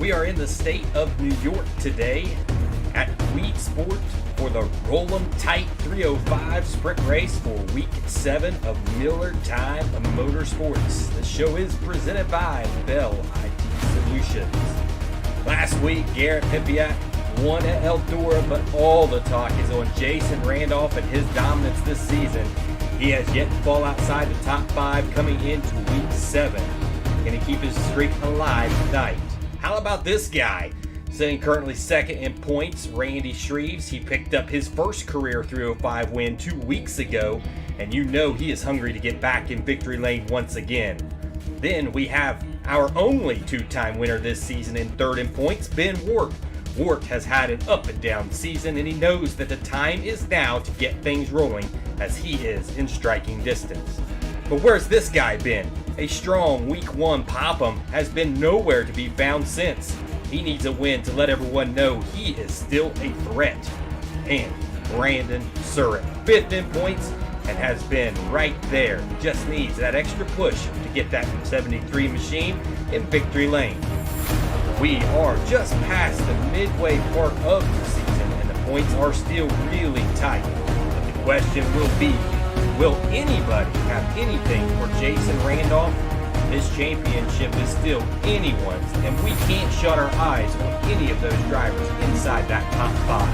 We are in the state of New York today at Weedsport for the Roll'em Tight 305 sprint race for week 7 of Millertime Motorsports. The show is presented by Bell IT Solutions. Last week, Garrett Pipiat won at Eldora, but all the talk is on Jason Randolph and his dominance this season. He has yet to fall outside the top 5 coming into week 7. Can he keep his streak alive tonight? How about this guy? Sitting currently second in points, Randy Shreves. He picked up his first career 305 win 2 weeks ago, and you know he is hungry to get back in victory lane once again. Then we have our only 2-time winner this season in third in points, Ben Wart. Wart has had an up and down season, and he knows that the time is now to get things rolling as he is in striking distance. But where's this guy been? A strong week 1 Popham has been nowhere to be found since. He needs a win to let everyone know he is still a threat. And Brandon Surratt, 5th in points, and has been right there. Just needs that extra push to get that 73 machine in victory lane. We are just past the midway part of the season, and the points are still really tight. But the question will be, will anybody have anything for Jason Randolph? This championship is still anyone's, and we can't shut our eyes on any of those drivers inside that top 5.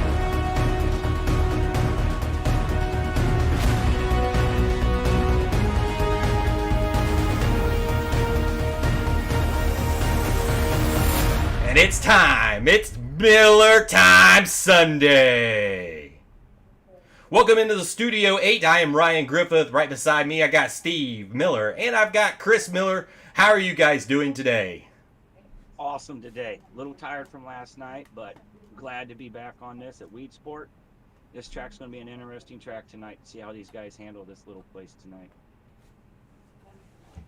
And it's time! It's Millertime Sunday! Welcome into the Studio 8. I am Ryan Griffith. Right beside me, I got Steve Miller, and I've got Chris Miller. How are you guys doing today? Awesome today. A little tired from last night, but glad to be back on this at Weedsport. This track's going to be an interesting track tonight. See how these guys handle this little place tonight.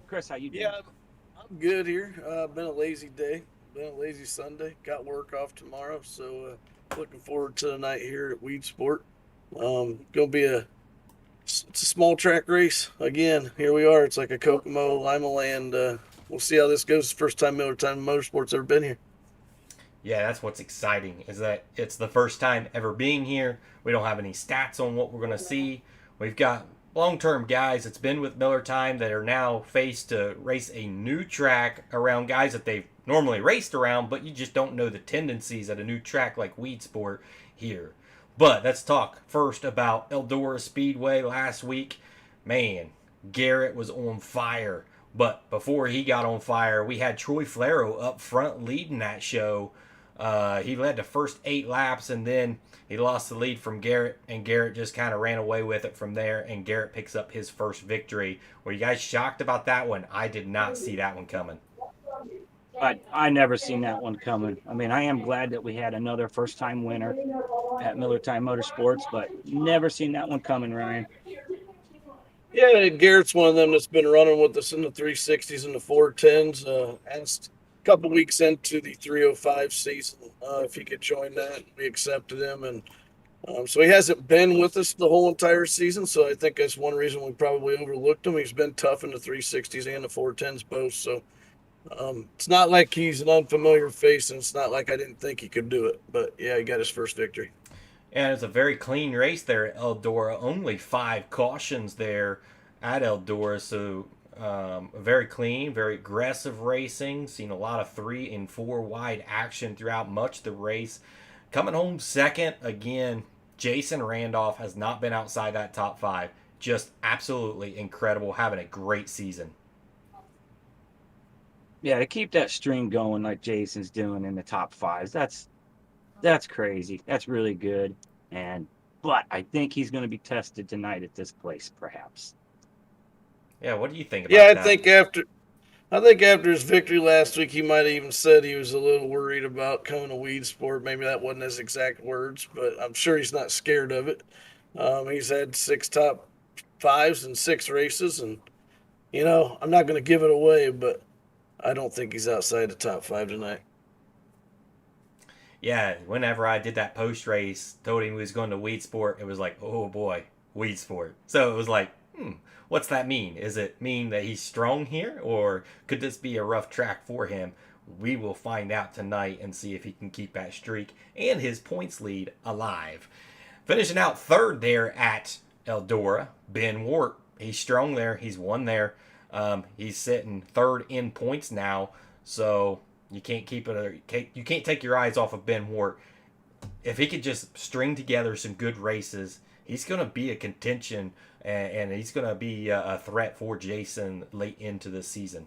Chris, how you Yeah, doing? I'm good here. Been a lazy day, been a lazy Sunday. Got work off tomorrow, so looking forward to the night here at Weedsport. Gonna be it's a small track race again. Here we are. It's like a Kokomo Lima Land. We'll see how this goes. First time Millertime Motorsports ever been here. Yeah, that's what's exciting is that it's the first time ever being here. We don't have any stats on what we're going to see. We've got long-term guys that's been with Miller Time that are now faced to race a new track around guys that they've normally raced around, but you just don't know the tendencies at a new track like Weedsport here. But let's talk first about Eldora Speedway last week. Man, Garrett was on fire. But before he got on fire, we had Troy Flero up front leading that show. He led the first 8 laps, and then he lost the lead from Garrett, and Garrett just kind of ran away with it from there. And Garrett picks up his first victory. Were you guys shocked about that one? I did not see that one coming. I never seen that one coming. I mean, I am glad that we had another first time winner at Miller Time Motorsports, but never seen that one coming, Ryan. Yeah, Garrett's one of them that's been running with us in the 360s and the 410s. Asked a couple weeks into the 305 season if he could join that. We accepted him, and so he hasn't been with us the whole entire season. So I think that's one reason we probably overlooked him. He's been tough in the 360s and the 410s both. So it's not like he's an unfamiliar face, and it's not like I didn't think he could do it. But yeah, he got his first victory. And it's a very clean race there at Eldora. Only 5 cautions there at Eldora, so very clean, very aggressive racing. Seen a lot of 3 and 4 wide action throughout much of the race. Coming home second again, Jason Randolph has not been outside that top 5. Just absolutely incredible, having a great season. Yeah, to keep that string going like Jason's doing in the top fives, that's crazy. That's really good. And but I think he's going to be tested tonight at this place, perhaps. Yeah, what do you think Yeah, about that? I think after his victory last week, he might have even said he was a little worried about coming to Weedsport. Maybe that wasn't his exact words, but I'm sure he's not scared of it. He's had 6 top 5s and 6 races, and I'm not going to give it away, but I don't think he's outside the top 5 tonight. Yeah, whenever I did that post race, told him he was going to Weed Sport, it was like, oh boy, Weed Sport. So it was like, what's that mean? Is it mean that he's strong here, or could this be a rough track for him? We will find out tonight and see if he can keep that streak and his points lead alive. Finishing out third there at Eldora, Ben Wart. He's strong there. He's won there. He's sitting third in points now. So you can't keep it. You can't take your eyes off of Ben Wart. If he could just string together some good races, he's going to be a contention and he's going to be a threat for Jason late into the season.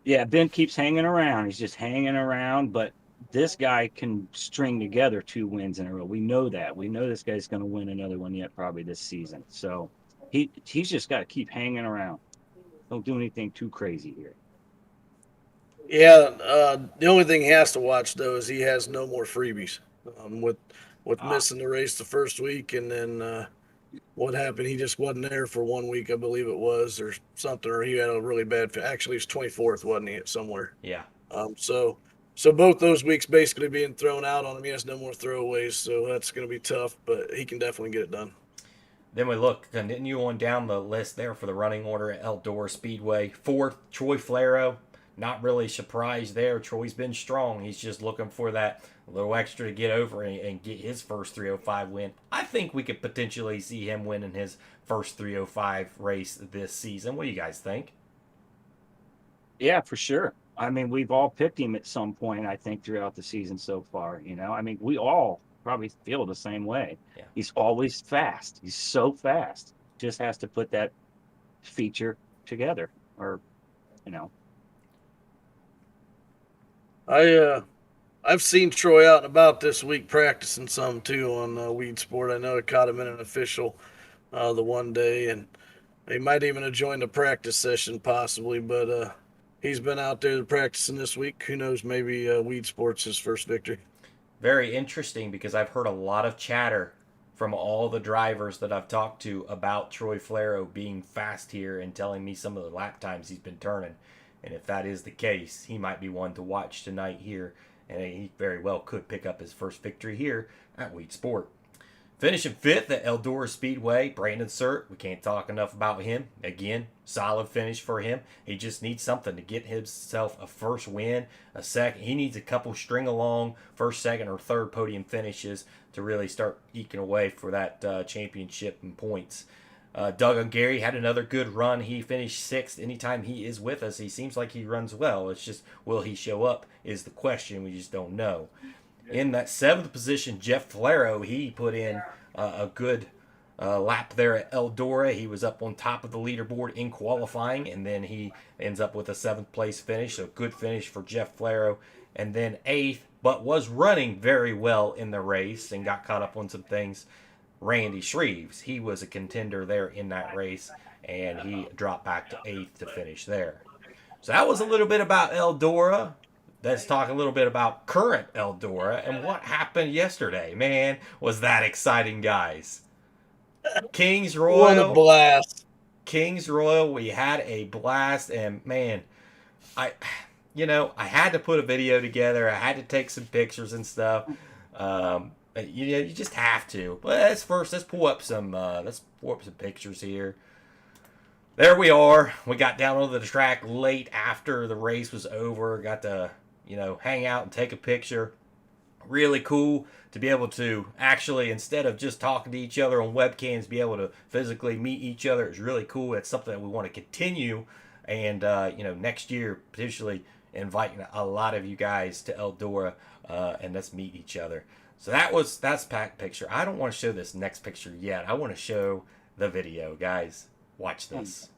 Yeah, Ben keeps hanging around. He's just hanging around, but this guy can string together 2 wins in a row. We know that. We know this guy's going to win another one yet, probably this season. So he's just got to keep hanging around. Don't do anything too crazy here. Yeah, the only thing he has to watch though is he has no more freebies. With Ah, missing the race the first week, and then what happened? He just wasn't there for one week, I believe it was, or something, or he had a really bad. Actually, he's 24th, wasn't he? Somewhere. Yeah. So both those weeks basically being thrown out on him. He has no more throwaways, so that's going to be tough. But he can definitely get it done. Then we look, continue on down the list there for the running order at Eldora Speedway. Fourth, Troy Flero. Not really surprised there. Troy's been strong. He's just looking for that little extra to get over and get his first 305 win. I think we could potentially see him winning his first 305 race this season. What do you guys think? yeah, for sure. I mean, we've all picked him at some point, I think, throughout the season so far. I mean, we all probably feel the same way. Yeah. He's always fast. He's so fast. Just has to put that feature together or, you know, I I've seen Troy out and about this week practicing some too on Weed Sport. I know I caught him in an official the one day, and he might even have joined a practice session possibly. But he's been out there practicing this week. Who knows? Maybe Weed Sports his first victory. very interesting because I've heard a lot of chatter from all the drivers that I've talked to about Troy Flero being fast here and telling me some of the lap times he's been turning. And if that is the case, he might be one to watch tonight here. And he very well could pick up his first victory here at Weedsport. Finishing 5th at Eldora Speedway, Brandon Surt. We can't talk enough about him. Again, solid finish for him. He just needs something to get himself a first win, a second. He needs a couple string along first, second, or third podium finishes to really start eking away for that championship and points. Doug Ungary had another good run. He finished 6th. Anytime he is with us, he seems like he runs well. It's just, will he show up is the question. We just don't know. In that 7th position, Jeff Flero, he put in a good lap there at Eldora. He was up on top of the leaderboard in qualifying, and then he ends up with a 7th place finish. So good finish for Jeff Flero. And then 8th, but was running very well in the race and got caught up on some things, Randy Shreves. He was a contender there in that race, and he dropped back to 8th to finish there. So that was a little bit about Eldora. Let's talk a little bit about current Eldora and what happened yesterday. Man, was that exciting, guys. Kings Royal. What a blast. Kings Royal, we had a blast, and man, I had to put a video together. I had to take some pictures and stuff. You just have to. But let's pull up some pictures here. There we are. We got down onto the track late after the race was over. Got to hang out and take a picture. Really cool to be able to actually, instead of just talking to each other on webcams, be able to physically meet each other. It's really cool. It's something that we want to continue, and next year potentially inviting a lot of you guys to Eldora and let's meet each other. So that's packed picture. I don't want to show this next picture yet. I want to show the video, guys. Watch this.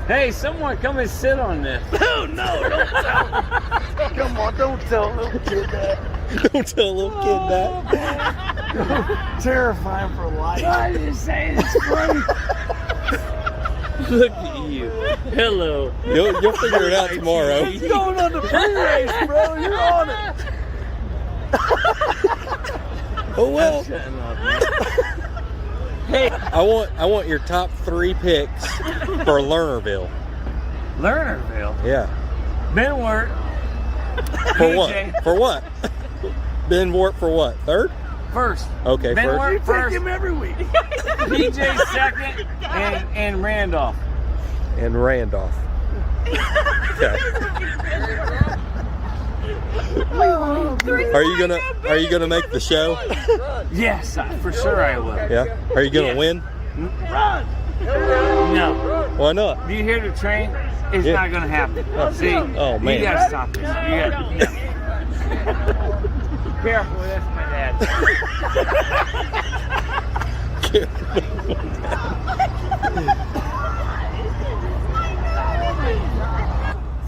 Hey, someone come and sit on this. Oh, no, don't tell him. Come on, don't tell a little kid that. Don't tell a little kid that. Terrifying for life. I just say it's funny. Look at you. Hello. You'll figure it out tomorrow. He's going on the pre-race, bro. You're on it. Oh well. Shutting up, man. Hey, I want your top 3 picks for Lernerville. Lernerville. Yeah. Benwart. For what? For what? Ben Wart for what? 3rd? First. Okay, Benwart You first. take him every week. PJ second, and Randolph. And Randolph. Okay. Are you gonna make the show? Yes, for sure I will. Yeah. Are you gonna Yes. win? Run. No. Why not? Do you hear the train? It's Yeah. not gonna happen. See? Oh, man. You gotta stop this. You gotta. Careful, that's my dad.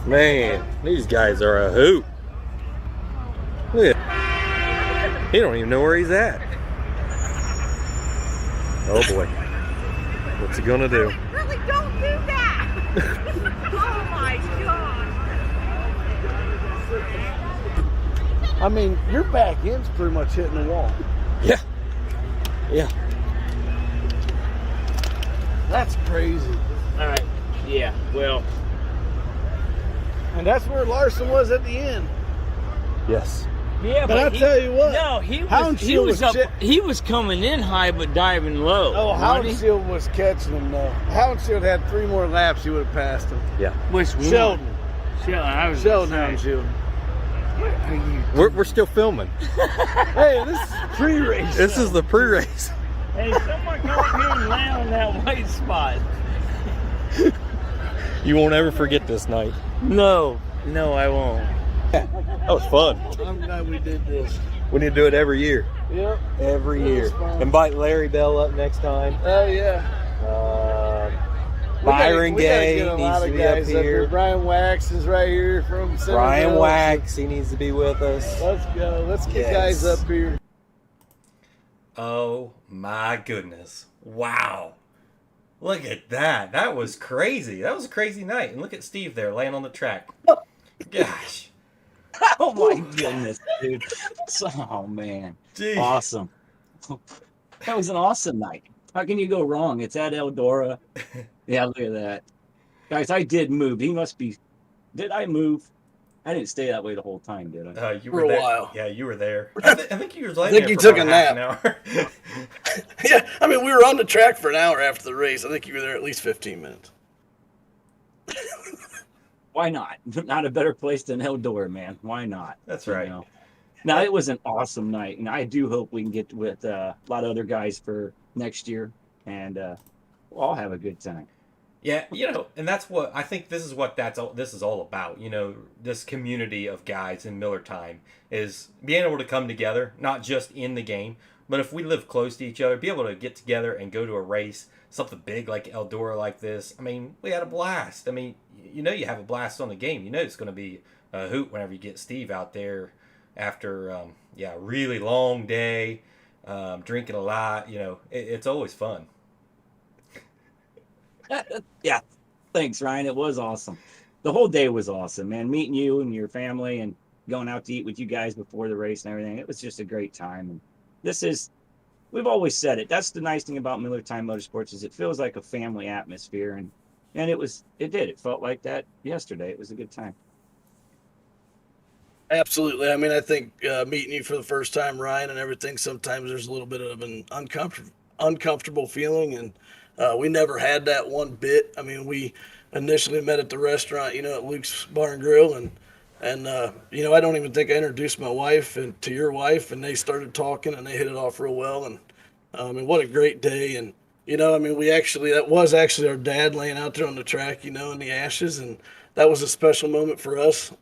Man, these guys are a hoot. Look at, he don't even know where he's at. Oh boy. What's he gonna do? Really, don't do that! Oh my god! I mean, your back end's pretty much hitting the wall. Yeah. Yeah. That's crazy. All right. Yeah. Well. And that's where Larson was at the end. Yes. Yeah, But I'll tell you what, No, he Houndshield was was up. shit. He was coming in high but diving low. Oh, wasn't he? Houndshield was catching him though. Houndshield had 3 more laps, he would have passed him. Yeah. Which one? Sheldon. Sheldon. I was Sheldon gonna say. Houndshield. We're still filming. Hey, this is pre-race. This is the pre-race. Hey, someone come up here and land on that white spot. You won't ever forget this night. No, I won't. That was fun. I'm glad we did this. We need to do it every year. Yep. Every That year. was fun. Invite Larry Bell up next time. Oh yeah. Byron Gay get a needs lot to of be guys up here. Brian Wax is right here from Centerville. Brian Wax, he needs to be with us. Let's go. Let's get Yes. guys up here. Oh my goodness. Wow. Look at that. That was crazy. That was a crazy night. And look at Steve there laying on the track. Gosh. Oh my goodness, dude. Oh man. Gee. Awesome. That was an awesome night. How can you go wrong? It's at Eldora. Yeah, look at that. Guys, I did move. He must be. Did I move? I didn't stay that way the whole time, did I? You For were a there. while. Yeah, you were there. I think you were laying I think there you for took about a half nap. an hour. Yeah, I mean, we were on the track for an hour after the race. I think you were there at least 15 minutes. Why not? Not a better place than Eldora, man. Why not? That's You right. know? Now, it was an awesome night, and I do hope we can get with a lot of other guys for next year, and we'll all have a good time. Yeah, and that's what I think. This is what this is all about. This community of guys in Millertime is being able to come together, not just in the game, but if we live close to each other, be able to get together and go to a race, something big like Eldora like this. I mean, we had a blast. I mean, you have a blast on the game. It's going to be a hoot whenever you get Steve out there after a really long day, drinking a lot. It's always fun. Yeah, thanks, Ryan. It was awesome. The whole day was awesome, man. Meeting you and your family and going out to eat with you guys before the race and everything. It was just a great time. And we've always said it. That's the nice thing about Millertime Motorsports is it feels like a family atmosphere, and it felt like that yesterday. It was a good time. Absolutely. I mean, I think meeting you for the first time, Ryan, and everything, sometimes there's a little bit of an uncomfortable feeling, and we never had that one bit. I mean, we initially met at the restaurant, at Luke's Bar and Grill, and I don't even think I introduced my wife and to your wife, and they started talking, and they hit it off real well, and what a great day. And I mean, that was actually our dad laying out there on the track, in the ashes, and that was a special moment for us.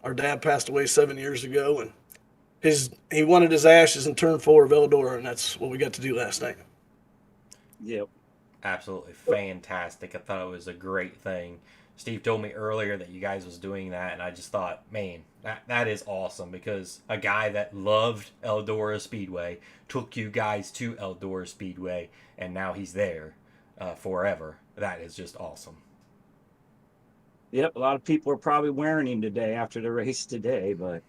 Our dad passed away 7 years ago, and he wanted his ashes in turn 4 of Eldora, and that's what we got to do last night. Yep. Absolutely fantastic. I thought it was a great thing. Steve told me earlier that you guys was doing that, and I just thought, man, that is awesome, because a guy that loved Eldora Speedway took you guys to Eldora Speedway, and now he's there forever. That is just awesome. Yep, a lot of people are probably wearing him today after the race today, but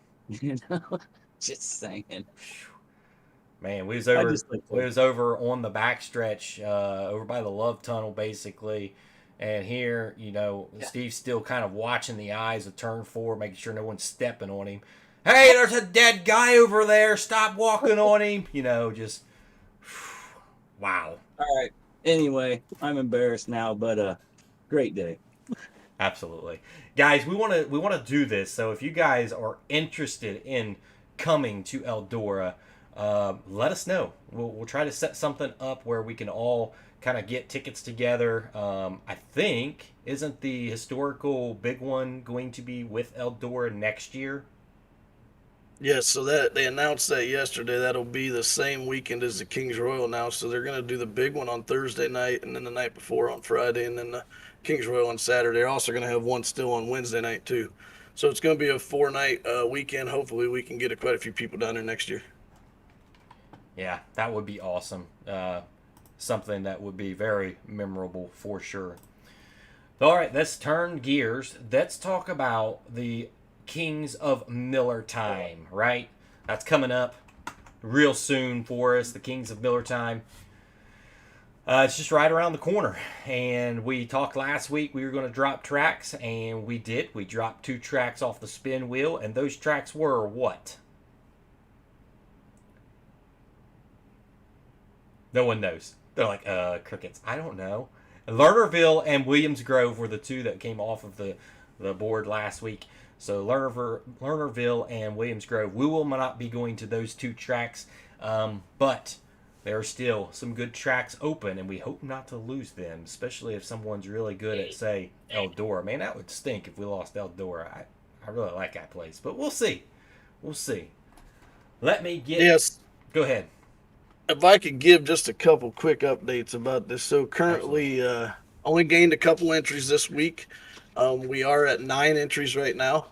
just saying. Man, we was over on the backstretch, over by the Love Tunnel, basically. And here, Steve's still kind of watching the eyes of turn 4, making sure no one's stepping on him. Hey, there's a dead guy over there. Stop walking on him. Just, wow. All right. Anyway, I'm embarrassed now, but great day. Absolutely. Guys, we want to do this. So if you guys are interested in coming to Eldora, let us know. We'll try to set something up where we can all kind of get tickets together. I think, isn't the historical big one going to be with Eldora next year? Yes, so that they announced that yesterday. That'll be the same weekend as the Kings Royal now. So they're going to do the big one on Thursday night, and then the night before on Friday, and then the Kings Royal on Saturday. They're also going to have one still on Wednesday night too. So it's going to be a 4-night weekend. Hopefully we can get quite a few people down there next year. Yeah, that would be awesome. Something that would be very memorable for sure. All right, let's turn gears. Let's talk about the Kings of Millertime, right? That's coming up real soon for us, the Kings of Millertime. It's just right around the corner. And we talked last week we were going to drop tracks, and we did. We dropped 2 tracks off the spin wheel, and those tracks were what? No one knows. They're like, crickets. I don't know. Lernerville and Williams Grove were the 2 that came off of the board last week. So Lernerville and Williams Grove. We will not be going to those two tracks, but there are still some good tracks open, and we hope not to lose them, especially if someone's really good at, say, Eldora. Man, that would stink if we lost Eldora. I really like that place, but we'll see. We'll see. Let me get... Yes. Go ahead. If I could give just a couple quick updates about this. So currently, only gained a couple entries this week. We are at 9 entries right now.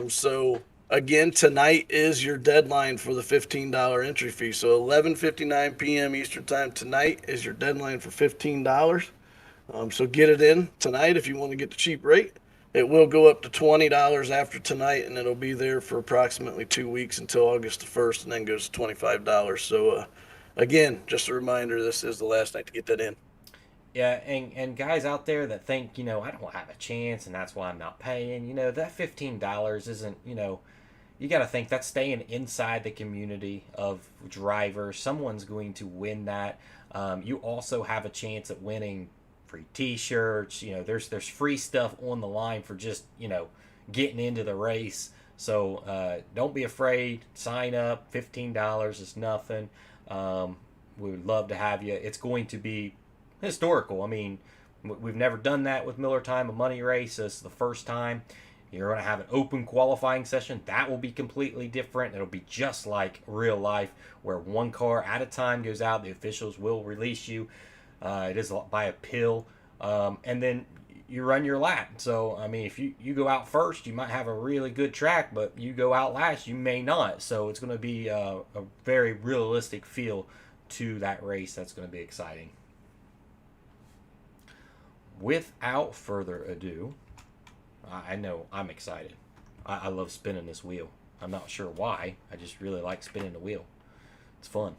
So again, tonight is your deadline for the $15 entry fee. So 11:59 p.m. Eastern Time tonight is your deadline for $15. So get it in tonight if you want to get the cheap rate. It will go up to $20 after tonight, and it'll be there for approximately 2 weeks until August the 1st, and then goes to $25. So again, just a reminder, this is the last night to get that in. Yeah, and guys out there that think, I don't have a chance and that's why I'm not paying, that $15 isn't, you got to think that's staying inside the community of drivers. Someone's going to win that. You also have a chance at winning free t-shirts. There's free stuff on the line for just, getting into the race. So don't be afraid. Sign up. $15 is nothing. We would love to have you. It's going to be historical. I mean, we've never done that with Millertime, a money race. This is the first time. You're going to have an open qualifying session. That will be completely different. It'll be just like real life, where one car at a time goes out. The officials will release you. It is by a pill. And then you run your lap. So, I mean, if you go out first, you might have a really good track, but you go out last, you may not. So it's going to be a very realistic feel to that race. That's going to be exciting. Without further ado, I know I'm excited. I love spinning this wheel. I'm not sure why. I just really like spinning the wheel. It's fun.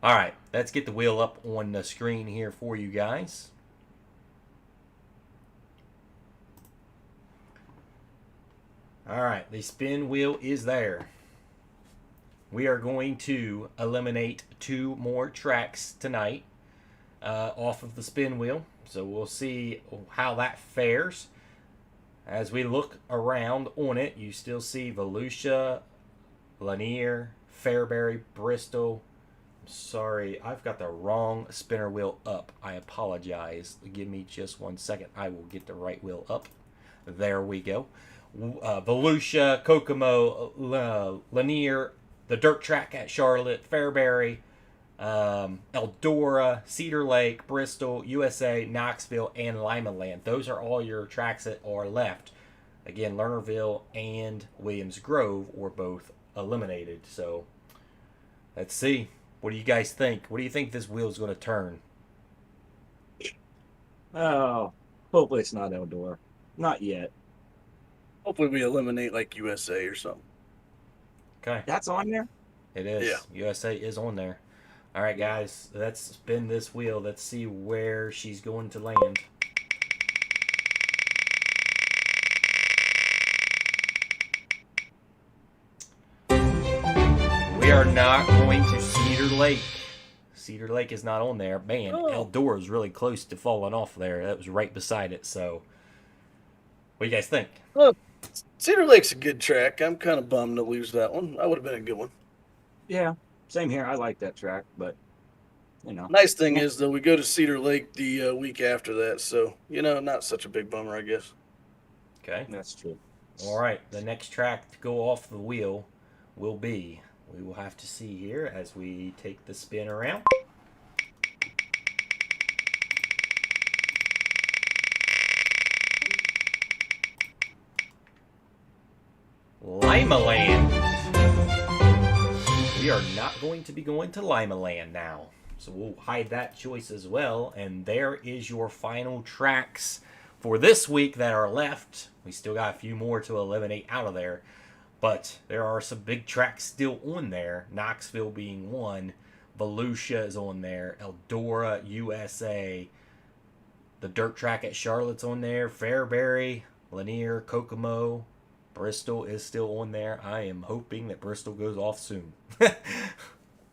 All right, let's get the wheel up on the screen here for you guys. All right, the spin wheel is there. We are going to eliminate 2 more tracks tonight off of the spin wheel. So we'll see how that fares. As we look around on it, you still see Volusia, Lanier, Fairbury, Bristol. I'm sorry, I've got the wrong spinner wheel up. I apologize. Give me just 1 second. I will get the right wheel up. There we go. Volusia, Kokomo, Lanier, the dirt track at Charlotte, Fairbury, Eldora, Cedar Lake, Bristol, USA, Knoxville, and Limaland. Those are all your tracks that are left. Again, Lernerville and Williams Grove were both eliminated. So let's see. What do you guys think? What do you think this wheel's going to turn? Oh, hopefully it's not Eldora. Not yet. Hopefully we eliminate like USA or something. Okay. That's on there? It is. Yeah. USA is on there. All right, guys. Let's spin this wheel. Let's see where she's going to land. We are not going to Cedar Lake. Cedar Lake is not on there. Man, Eldora is really close to falling off there. That was right beside it. So, what do you guys think? Look, Cedar Lake's a good track. I'm kind of bummed to lose that one. That would have been a good one. Yeah, same here. I like that track, but, Nice thing is, though, we go to Cedar Lake the week after that. So, not such a big bummer, I guess. Okay. That's true. All right. The next track to go off the wheel will be... We will have to see here as we take the spin around. Limaland. We are not going to be going to Limaland now. So we'll hide that choice as well. And there is your final tracks for this week that are left. We still got a few more to eliminate out of there. But there are some big tracks still on there. Knoxville being one. Volusia is on there. Eldora, USA. The dirt track at Charlotte's on there. Fairbury, Lanier, Kokomo. Bristol is still on there. I am hoping that Bristol goes off soon.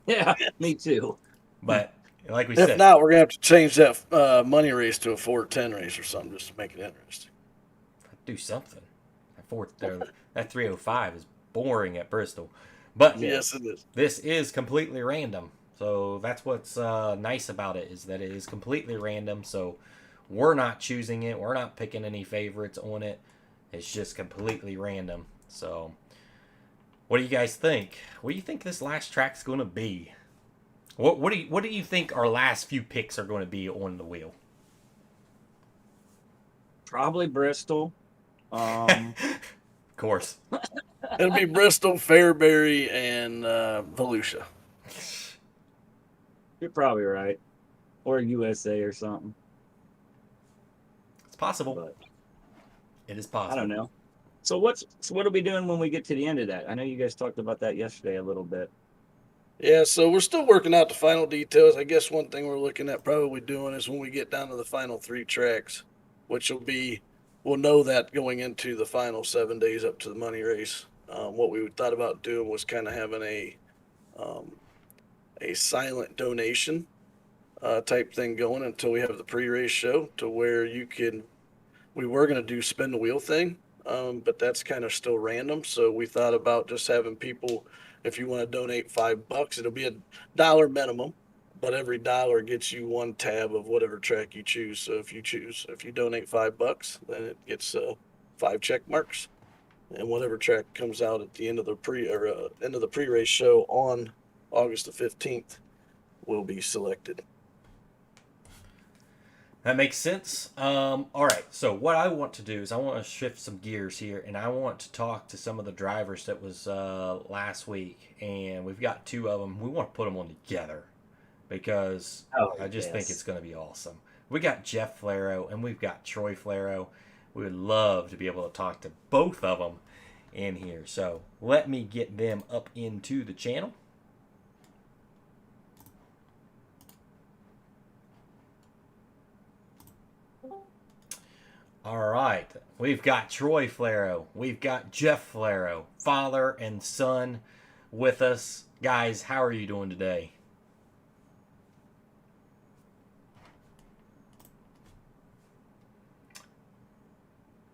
Yeah, me too. But like we said. If not, we're going to have to change that money race to a 410 race or something just to make it interesting. Do something. that 305 is boring at Bristol. But Yes, it is. this is completely random. So that's what's nice about it, is that it is completely random. So we're not choosing it. We're not picking any favorites on it. It's just completely random. So what do you guys think? What do you think this last track's going to be? What do you think our last few picks are going to be on the wheel? Probably Bristol. Of course. It'll be Bristol, Fairbury, and Volusia. You're probably right. Or USA or something. It's possible. But It is possible. I don't know. So what are we doing when we get to the end of that? I know you guys talked about that yesterday a little bit. Yeah, so we're still working out the final details. I guess one thing we're looking at probably doing is when we get down to the final 3 tracks, which will be, we'll know that going into the final 7 days up to the money race. What we thought about doing was kind of having a silent donation type thing going until we have the pre-race show, to where we were going to do spin the wheel thing, but that's kind of still random. So we thought about just having people, if you want to donate $5, it'll be $1 minimum, but every dollar gets you 1 tab of whatever track you choose. So if you donate $5, then it gets 5 check marks, and whatever track comes out at the end of the pre-race show on August the 15th will be selected. That makes sense. All right. So what I want to do is I want to shift some gears here, and I want to talk to some of the drivers that was last week, and we've got 2 of them. We want to put them on together because I just think it's going to be awesome. We got Jeff Flaro and we've got Troy Flaro. We would love to be able to talk to both of them in here. So let me get them up into the channel. All right, we've got Troy Flaro, we've got Jeff Flaro, father and son, with us. Guys, how are you doing today?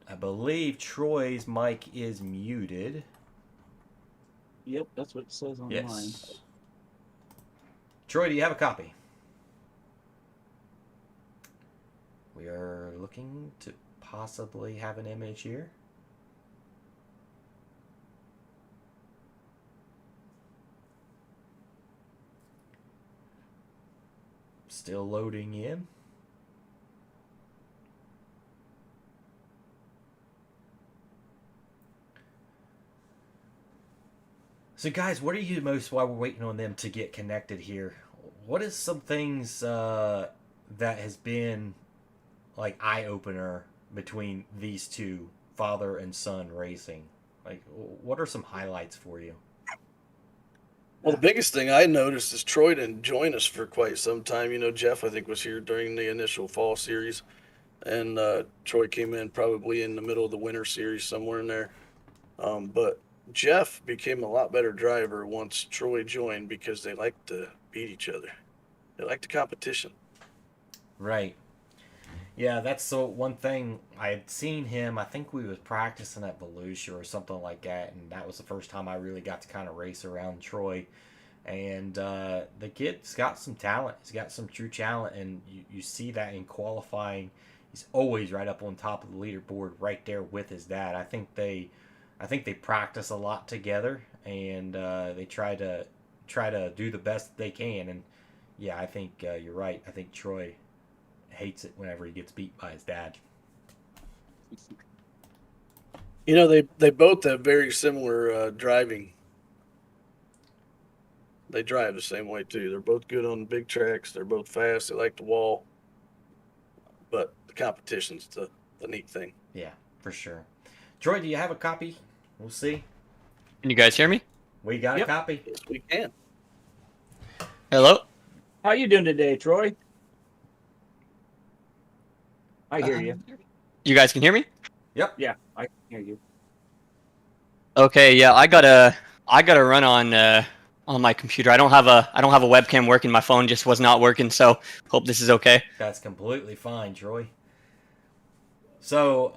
I believe Troy's mic is muted. Yep, that's what it says on mine. Yes. Troy, do you have a copy? We are looking to possibly have an image here. Still loading in. So guys, what are you most, while we're waiting on them to get connected here, what is some things that has been like eye-opener between these two, father and son racing? Like, what are some highlights for you? Well, the biggest thing I noticed is Troy didn't join us for quite some time. You know, Jeff, I think, was here during the initial fall series, and Troy came in probably in the middle of the winter series, somewhere in there. But Jeff became a lot better driver once Troy joined, because they like to beat each other. They like the competition. Right. Yeah, that's the one thing. I had seen him, I think we was practicing at Volusia or something like that, and that was the first time I really got to kind of race around Troy. And the kid's got some talent. He's got some true talent, and you see that in qualifying. He's always right up on top of the leaderboard, right there with his dad. I think they practice a lot together, and they try to do the best they can. And yeah, I think you're right. I think Troy hates it whenever he gets beat by his dad. You know, they both have very similar driving. They drive the same way too. They're both good on big tracks. They're both fast. They like the wall. But the competition's the neat thing. Yeah, for sure. Troy, do you have a copy? We'll see. Can you guys hear me? We got a copy. Yes, we can. Hello? How you doing today, Troy? I hear you. You guys can hear me? Yep. Yeah, I can hear you. Okay, yeah, I gotta run on my computer. I don't have a webcam working. My phone just was not working, so hope this is okay. That's completely fine, Troy. So,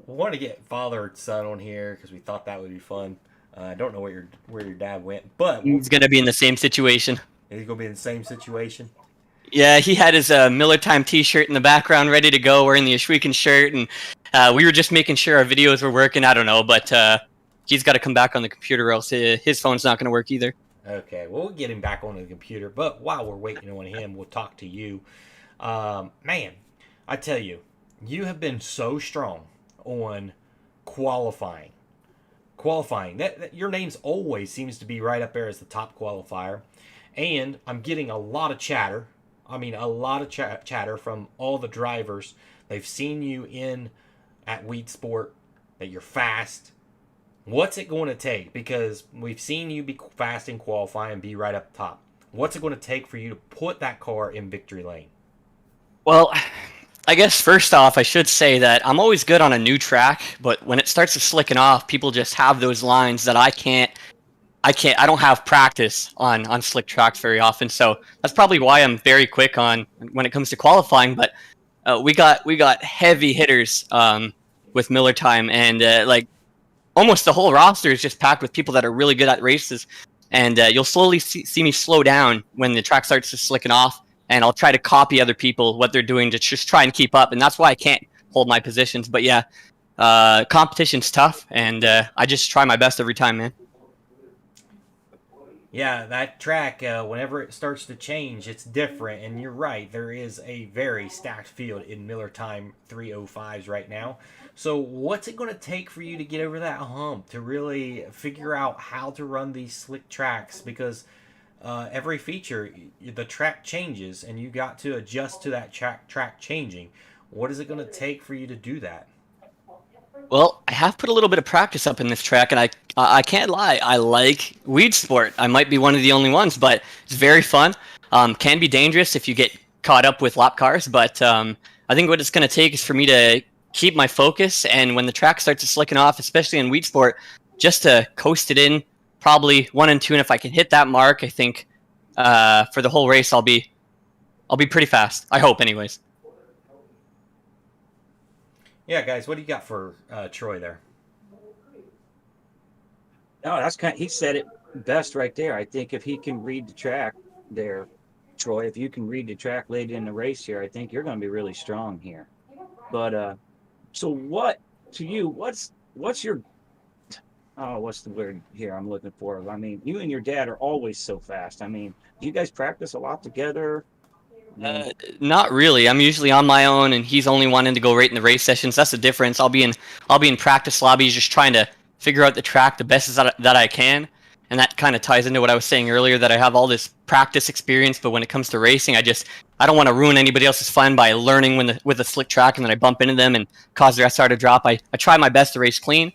we want to get father and son on here because we thought that would be fun. I don't know where your dad went, but He's gonna be in the same situation. he's gonna be in the same situation. Yeah, he had his Millertime T-shirt in the background, ready to go, wearing the Ashweekend shirt, and we were just making sure our videos were working. I don't know, but he's got to come back on the computer, or else his phone's not going to work either. Okay, well, we'll get him back on the computer. But while we're waiting on him, we'll talk to you. Man, I tell you, you have been so strong on qualifying. That your name's always seems to be right up there as the top qualifier. And I'm getting a lot of chatter. I mean, a lot of chatter from all the drivers. They've seen you at Weedsport, that you're fast. What's it going to take? Because we've seen you be fast in qualifying and be right up top. What's it going to take for you to put that car in victory lane? Well, I guess first off, I should say that I'm always good on a new track, but when it starts to slicken off, people just have those lines that I don't have practice on slick tracks very often. So that's probably why I'm very quick on when it comes to qualifying. But we got heavy hitters with Millertime, and like almost the whole roster is just packed with people that are really good at races. And you'll slowly see me slow down when the track starts to slicken off, and I'll try to copy other people, what they're doing, to just try and keep up. And that's why I can't hold my positions. But yeah, competition's tough, and I just try my best every time, man. Yeah, that track, whenever it starts to change, it's different. And you're right, there is a very stacked field in Millertime 305s right now. So what's it going to take for you to get over that hump, to really figure out how to run these slick tracks? Because every feature, the track changes, and you got to adjust to that track changing. What is it going to take for you to do that? Well, I have put a little bit of practice up in this track, and I can't lie. I like Weedsport. I might be one of the only ones, but it's very fun. Can be dangerous if you get caught up with lap cars, but I think what it's going to take is for me to keep my focus, and when the track starts to slicken off, especially in Weedsport, just to coast it in, probably 1 and 2, and if I can hit that mark, I think for the whole race I'll be pretty fast. I hope, anyways. Yeah, guys, what do you got for Troy there? No, he said it best right there. I think if he can read the track there, Troy, if you can read the track late in the race here, I think you're going to be really strong here. But so what's your what's the word here I'm looking for? I mean, you and your dad are always so fast. I mean, do you guys practice a lot together? Not really. I'm usually on my own, and he's only wanting to go right in the race sessions. That's the difference. I'll be in practice lobbies, just trying to figure out the track the best that I can, and that kind of ties into what I was saying earlier, that I have all this practice experience, but when it comes to racing, I don't want to ruin anybody else's fun by learning with a slick track, and then I bump into them and cause their SR to drop. I try my best to race clean,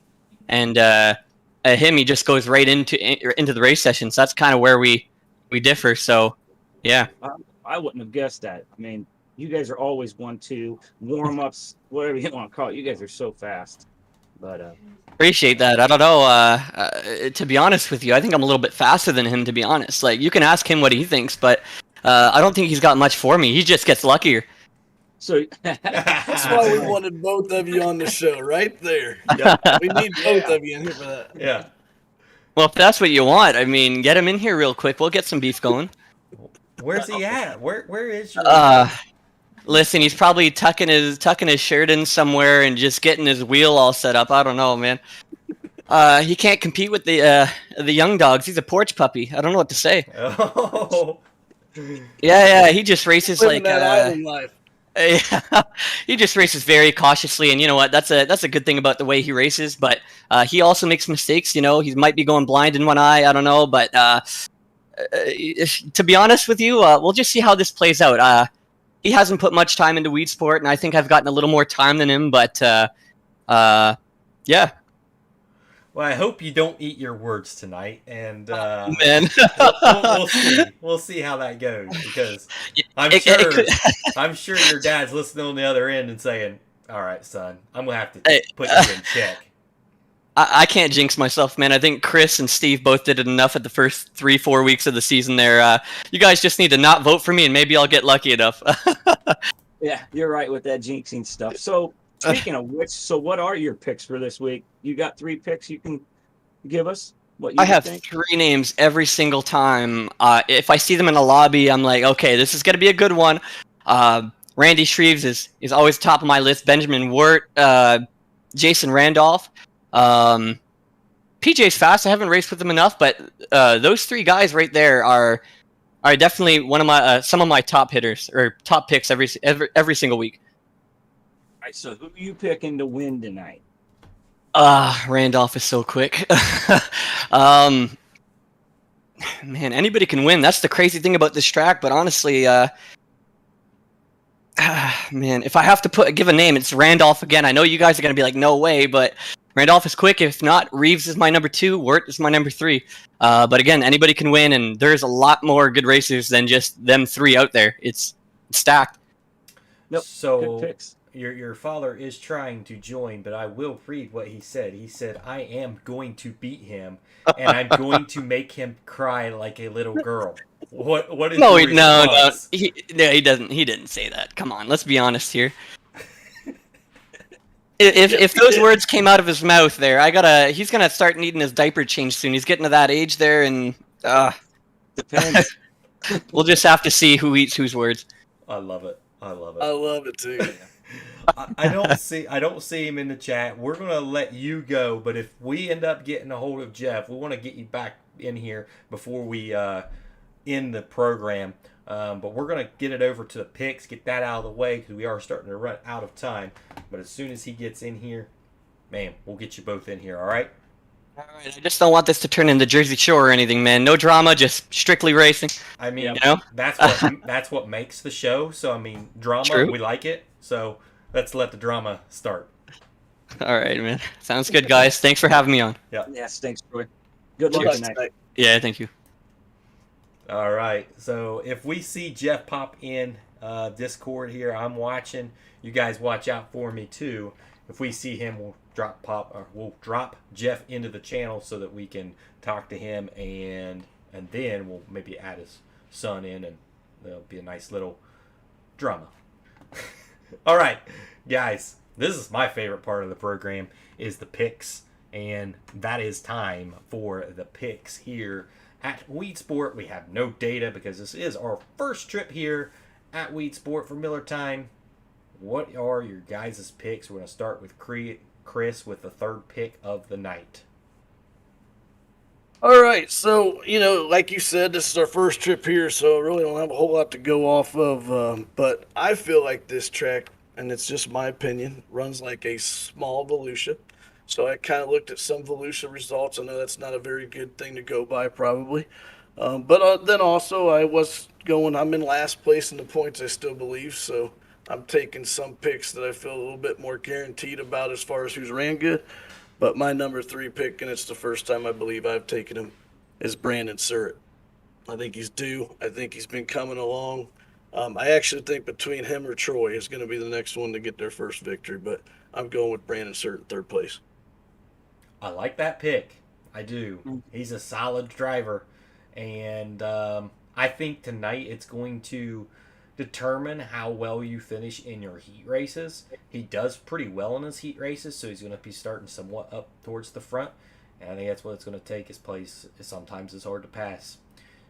and he just goes right into the race sessions. That's kind of where we differ. So, yeah. I wouldn't have guessed that. I mean, you guys are always 1-2 warm-ups, whatever you want to call it. You guys are so fast. But appreciate that. I don't know. To be honest with you, I think I'm a little bit faster than him. To be honest, like, you can ask him what he thinks, but I don't think he's got much for me. He just gets luckier. So that's why we wanted both of you on the show, right there. Yeah, we need both of you in here for that. Yeah. Well, if that's what you want, I mean, get him in here real quick. We'll get some beef going. Where's he at? Where is your? Listen, he's probably tucking his shirt in somewhere and just getting his wheel all set up. I don't know, man. He can't compete with the young dogs. He's a porch puppy. I don't know what to say. Oh. Yeah. He just races Living like that island life. Yeah, he just races very cautiously, and you know what? That's a good thing about the way he races. But he also makes mistakes. You know, he might be going blind in one eye. I don't know, but. To be honest with you, we'll just see how this plays out. He hasn't put much time into Weedsport, and I think I've gotten a little more time than him, but yeah. Well, I hope you don't eat your words tonight, and man. we'll see. We'll see how that goes, because I'm sure your dad's listening on the other end and saying, "All right, son, I'm gonna have to put you in check." I can't jinx myself, man. I think Chris and Steve both did it enough at the first 3-4 weeks of the season there. You guys just need to not vote for me, and maybe I'll get lucky enough. Yeah, you're right with that jinxing stuff. So Speaking of which, so what are your picks for this week? You got 3 picks you can give us? What you I have think? 3 names every single time. If I see them in a lobby, I'm like, okay, this is gonna be a good one. Randy Shreves is always top of my list. Benjamin Wirt, Jason Randolph. PJ's fast. I haven't raced with him enough, but those 3 guys right there are definitely one of my some of my top hitters or top picks every single week. All right, so who are you picking to win tonight? Randolph is so quick. Man, anybody can win. That's the crazy thing about this track. But honestly, man, if I have to give a name, it's Randolph again. I know you guys are gonna be like, no way, but Randolph is quick. If not, Reeves is my number 2. Wirt is my number 3. But again, anybody can win, and there's a lot more good racers than just them 3 out there. It's stacked. Nope. So Good picks. your father is trying to join, but I will read what he said. He said, "I am going to beat him, and I'm going to make him cry like a little girl." What is No, your no, response? he doesn't. He didn't say that. Come on, let's be honest here. If those words came out of his mouth, he's gonna start needing his diaper changed soon. He's getting to that age there, and Depends. we'll just have to see who eats whose words. I love it. I love it. I love it too. I don't see him in the chat. We're gonna let you go, but if we end up getting a hold of Jeff, we want to get you back in here before we end the program. But we're gonna get it over to the picks, get that out of the way because we are starting to run out of time. But as soon as he gets in here, man, we'll get you both in here. All right. All right, I just don't want this to turn into Jersey Shore or anything, man. No drama, just strictly racing. I mean, You know? that's what makes the show. So I mean, drama, True. we like it. So let's let the drama start. All right, man. Sounds good, guys. Thanks for having me on. Yes, thanks, Troy. Good luck Cheers. tonight. Yeah, thank you. All right. So if we see Jeff pop in Discord here, I'm watching. You guys watch out for me too. If we see him, we'll drop Jeff into the channel so that we can talk to him, and then we'll maybe add his son in, and there'll be a nice little drama. All right, guys. This is my favorite part of the program is the picks, and that is time for the picks here at Weedsport. We have no data because this is our first trip here at Weedsport for Millertime. What are your guys' picks? We're going to start with Chris with the 3rd pick of the night. All right, so like you said, this is our first trip here, so I really don't have a whole lot to go off of. But I feel like this track, and it's just my opinion, runs like a small Volusia. So I kind of looked at some Volusia results. I know that's not a very good thing to go by, probably. But then also I'm in last place in the points, I still believe. So I'm taking some picks that I feel a little bit more guaranteed about as far as who's ran good. But my number 3 pick, and it's the first time I believe I've taken him, is Brandon Surratt. I think he's due. I think he's been coming along. I actually think between him or Troy is going to be the next one to get their first victory. But I'm going with Brandon Surratt in 3rd place. I like that pick. I do. He's a solid driver. And I think tonight it's going to determine how well you finish in your heat races. He does pretty well in his heat races, so he's going to be starting somewhat up towards the front. And I think that's what it's going to take. His place sometimes is hard to pass.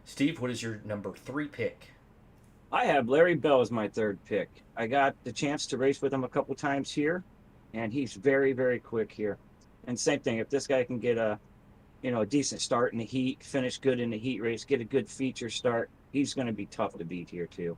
Steve, what is your number 3 pick? I have Larry Bell as my 3rd pick. I got the chance to race with him a couple times here, and he's very, very quick here. And same thing, if this guy can get a decent start in the heat, finish good in the heat race, get a good feature start, he's going to be tough to beat here too.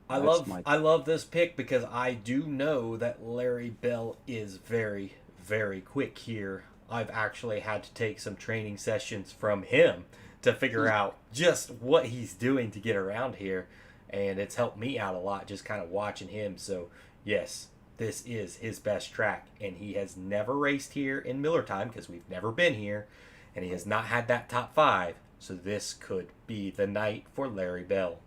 I love this pick because I do know that Larry Bell is very, very quick here. I've actually had to take some training sessions from him to figure out just what he's doing to get around here, and it's helped me out a lot just kind of watching him. So yes, this is his best track, and he has never raced here in Millertime because we've never been here, and he has not had that top 5. So this could be the night for Larry Bell.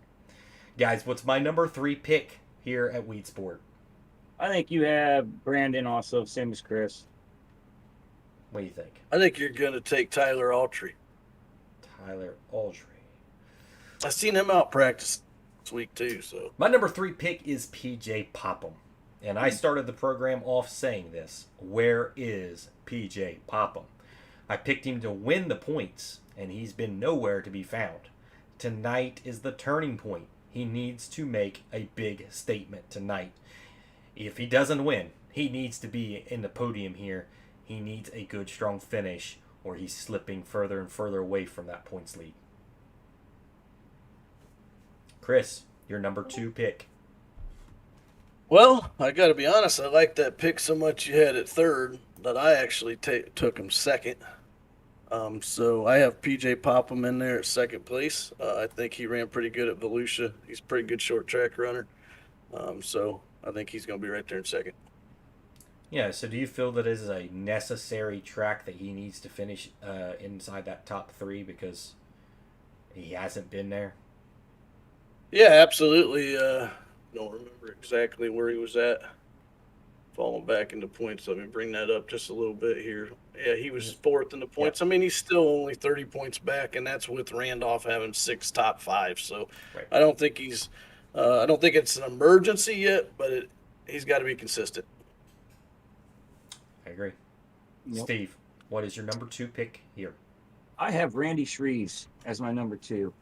Guys, what's my number 3 pick here at Weedsport? I think you have Brandon also, same as Chris. What do you think? I think you're going to take Tyler Autry. Tyler Aldry. I've seen him out practice this week too. So my number 3 pick is PJ Popham. And I started the program off saying this. Where is PJ Popham? I picked him to win the points, and he's been nowhere to be found. Tonight is the turning point. He needs to make a big statement tonight. If he doesn't win, he needs to be in the podium here. He needs a good, strong finish, or he's slipping further and further away from that points lead. Chris, your number 2 pick. Well, I got to be honest. I like that pick so much you had at third that I actually took him second. So I have PJ Popham in there at second place. I think he ran pretty good at Volusia. He's a pretty good short track runner. So I think he's going to be right there in second. Yeah, so do you feel that is a necessary track that he needs to finish inside that top 3 because he hasn't been there? Yeah, absolutely. Don't remember exactly where he was at. Falling back into points. Let me bring that up just a little bit here. Yeah, he was 4th in the points. I mean, he's still only 30 points back, and that's with Randolph having 6 top 5. So Right. I don't think he's. I don't think it's an emergency yet, but he's got to be consistent. I agree. Yep. Steve, what is your number 2 pick here? I have Randy Shreves as my number 2.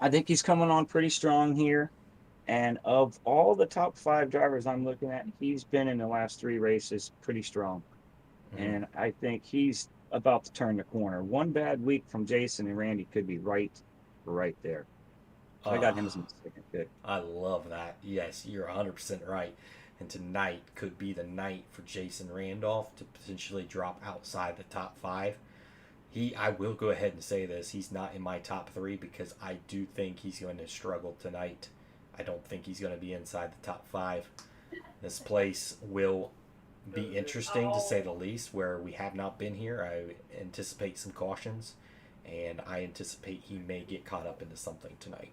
I think he's coming on pretty strong here. And of all the top 5 drivers I'm looking at, he's been in the last 3 races pretty strong. Mm-hmm. And I think he's about to turn the corner. One bad week from Jason and Randy could be right there. So I got him as my second pick. I love that. Yes, you're 100% right. And tonight could be the night for Jason Randolph to potentially drop outside the top 5. I will go ahead and say this. He's not in my top 3 because I do think he's going to struggle tonight. I don't think he's going to be inside the top 5. This place will be interesting to say the least, where we have not been here. I anticipate some cautions, and I anticipate he may get caught up into something tonight.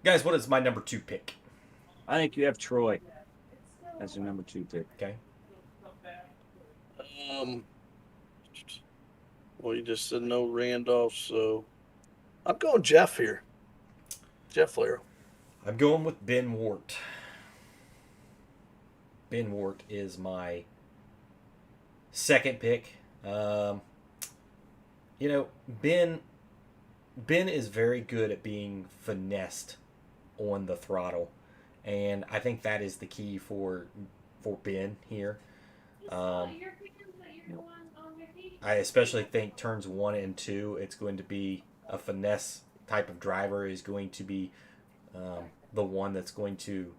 Guys, what is my number 2 pick? I think you have Troy as your number 2 pick. Okay. Well, you just said no Randolph, so I'm going Jeff here. Jeff Laro. I'm going with Ben Wart. Ben Wart is my second pick. Ben is very good at being finessed on the throttle, and I think that is the key for Ben here. I especially think turns 1 and 2, it's going to be a finesse type of driver is going to be the one that's going to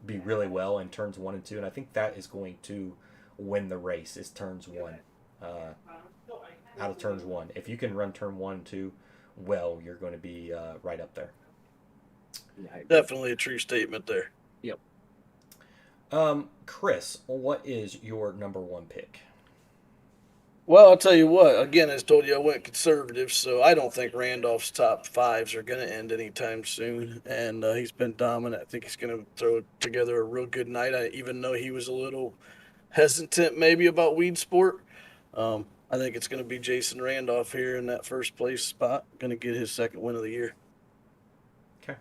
be really well in turns 1 and 2, and I think that is going to win the race. Is turns 1 out of turns 1. If you can run turn 1 and 2 well, you're going to be right up there. Definitely a true statement there. Yep. Chris, what is your number 1 pick? Well, I'll tell you what. Again, as told you, I went conservative, so I don't think Randolph's top 5s are going to end anytime soon. And he's been dominant. I think he's going to throw together a real good night. Even though he was a little hesitant maybe about Weedsport, I think it's going to be Jason Randolph here in that first place spot. Going to get his second win of the year. Okay.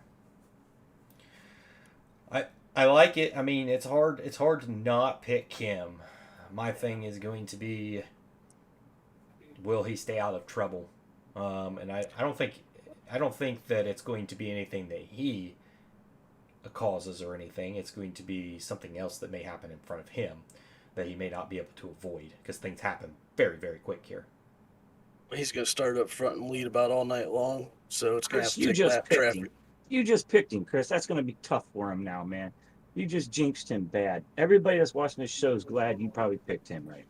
I like it. I mean, it's hard to not pick him. My thing is going to be, will he stay out of trouble? And I don't think that it's going to be anything that he causes or anything. It's going to be something else that may happen in front of him that he may not be able to avoid, because things happen very, very quick here. He's going to start up front and lead about all night long, so it's going to have Chris, to take lap traffic. You just picked him, Chris. That's going to be tough for him now, man. You just jinxed him bad. Everybody that's watching this show is glad you probably picked him, right?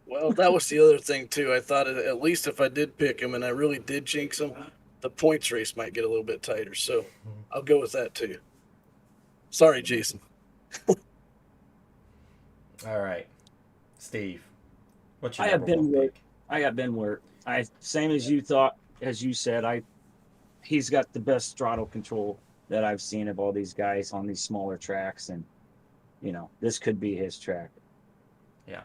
Well, that was the other thing, too. I thought at least if I did pick him and I really did jinx him, the points race might get a little bit tighter. So I'll go with that, too. Sorry, Jason. All right. Steve, what's your I have number 1 Ben Wart. pick? I got Ben Wart. Same as you thought, as you said, he's got the best throttle control that I've seen of all these guys on these smaller tracks, and this could be his track. Yeah.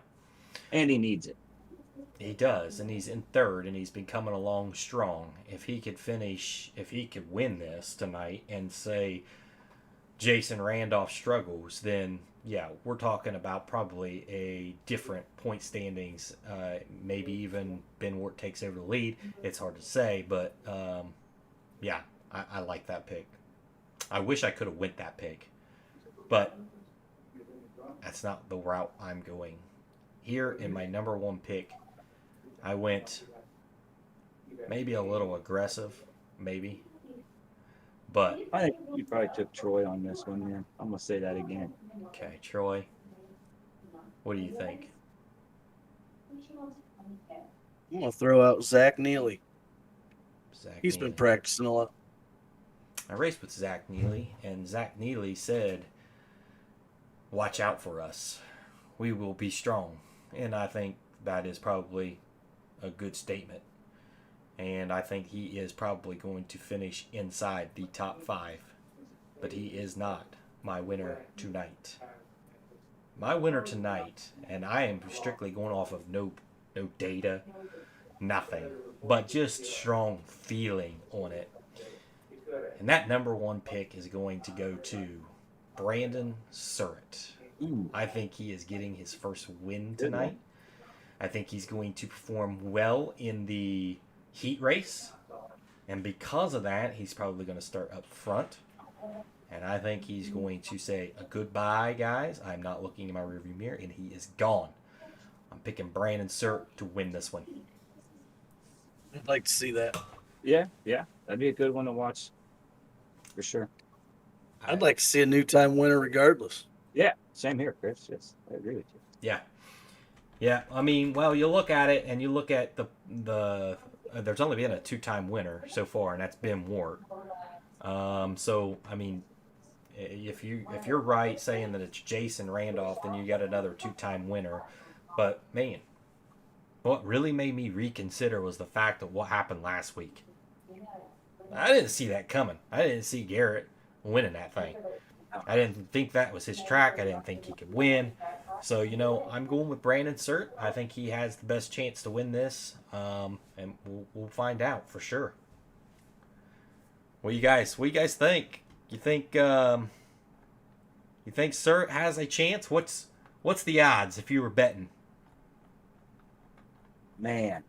And he needs it. He does, and he's in third, and he's been coming along strong. If he could win this tonight and say, Jason Randolph struggles, then yeah, we're talking about probably a different point standings. Maybe even Ben Wart takes over the lead. It's hard to say, but yeah, I like that pick. I wish I could have went that pick, but that's not the route I'm going. Here in my number one pick, I went maybe a little aggressive, maybe. But I think you probably took Troy on this one, man. I'm gonna say that again. okay, Troy, what do you think? I'm gonna throw out Zach Neely. Zach He's been Neely. practicing a lot. I raced with Zach Neely, and Zach Neely said, "Watch out for us. We will be strong." And I think that is probably a good statement. And I think he is probably going to finish inside the top 5. But he is not my winner tonight. My winner tonight, and I am strictly going off of no data, nothing, but just strong feeling on it. And that number one pick is going to go to Brandon Surratt. Ooh. I think he is getting his first win tonight. I think he's going to perform well in the heat race. And because of that, he's probably going to start up front. And I think he's going to say a goodbye, guys. I'm not looking in my rearview mirror, and he is gone. I'm picking Brandon Surratt to win this one. I'd like to see that. Yeah, that'd be a good one to watch, for sure. I'd like to see a new time winner regardless. Yeah, same here, Chris. Yes, I agree with you. Yeah. I mean, well, you look at it, and you look at the there's only been a 2-time winner so far, and that's Ben Wart. So I mean, if you're right saying that it's Jason Randolph, then you got another 2-time winner. But man, what really made me reconsider was the fact of what happened last week. I didn't see that coming. I didn't see Garrett winning that thing. I didn't think that was his track. I didn't think he could win. So, I'm going with Brandon Surratt. I think he has the best chance to win this, and we'll find out for sure. What do you guys think? You think Surratt has a chance? What's the odds if you were betting? Man,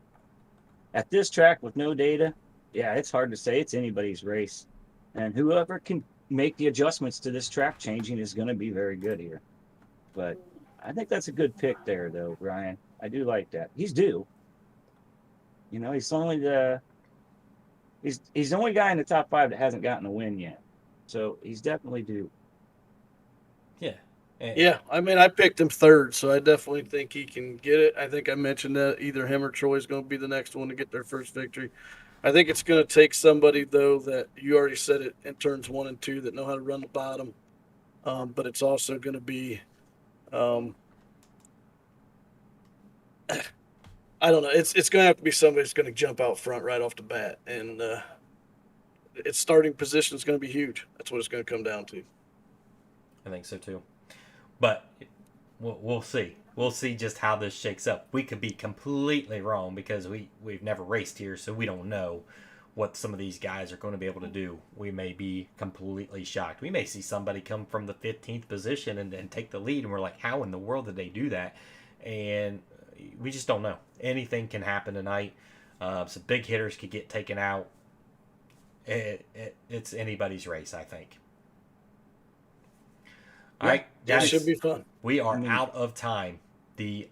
at this track with no data, yeah, it's hard to say. It's anybody's race. And whoever can make the adjustments to this track changing is going to be very good here. But I think that's a good pick there, though, Ryan. I do like that. He's due. He's only he's the only guy in the top 5 that hasn't gotten a win yet. So he's definitely due. Yeah. Yeah, I mean, I picked him third, so I definitely think he can get it. I think I mentioned that either him or Troy is going to be the next one to get their first victory. I think it's going to take somebody, though, that you already said it in turns 1 and 2 that know how to run the bottom. But it's also going to be, I don't know. It's going to have to be somebody that's going to jump out front right off the bat. And its starting position is going to be huge. That's what it's going to come down to. I think so, too. But we'll see. We'll see just how this shakes up. We could be completely wrong because we've never raced here, so we don't know what some of these guys are going to be able to do. We may be completely shocked. We may see somebody come from the 15th position and take the lead, and we're like, how in the world did they do that? And we just don't know. Anything can happen tonight. Some big hitters could get taken out. It's anybody's race, I think. All right, That guys, should be fun. we are out of time. We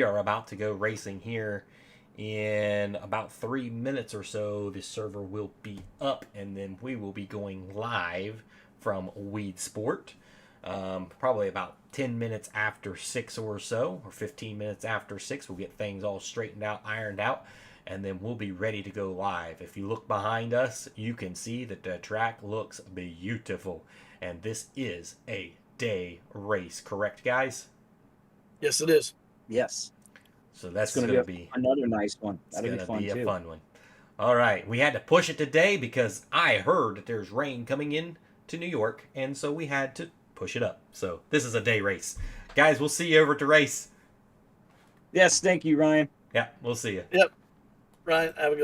are about to go racing here in about 3 minutes or so. The server will be up, and then we will be going live from Weedsport. Probably about 10 minutes after 6 or so, or 15 minutes after 6. We'll get things all straightened out, ironed out, and then we'll be ready to go live. If you look behind us, you can see that the track looks beautiful. And this is a day race, correct, guys? Yes, it is. Yes. So that's going to be another nice one. That'll be fun, a fun one. All right. We had to push it today because I heard that there's rain coming in to New York, and so we had to push it up. So this is a day race. Guys, we'll see you over at the race. Yes, thank you, Ryan. Yeah, we'll see you. Yep. Ryan, have a good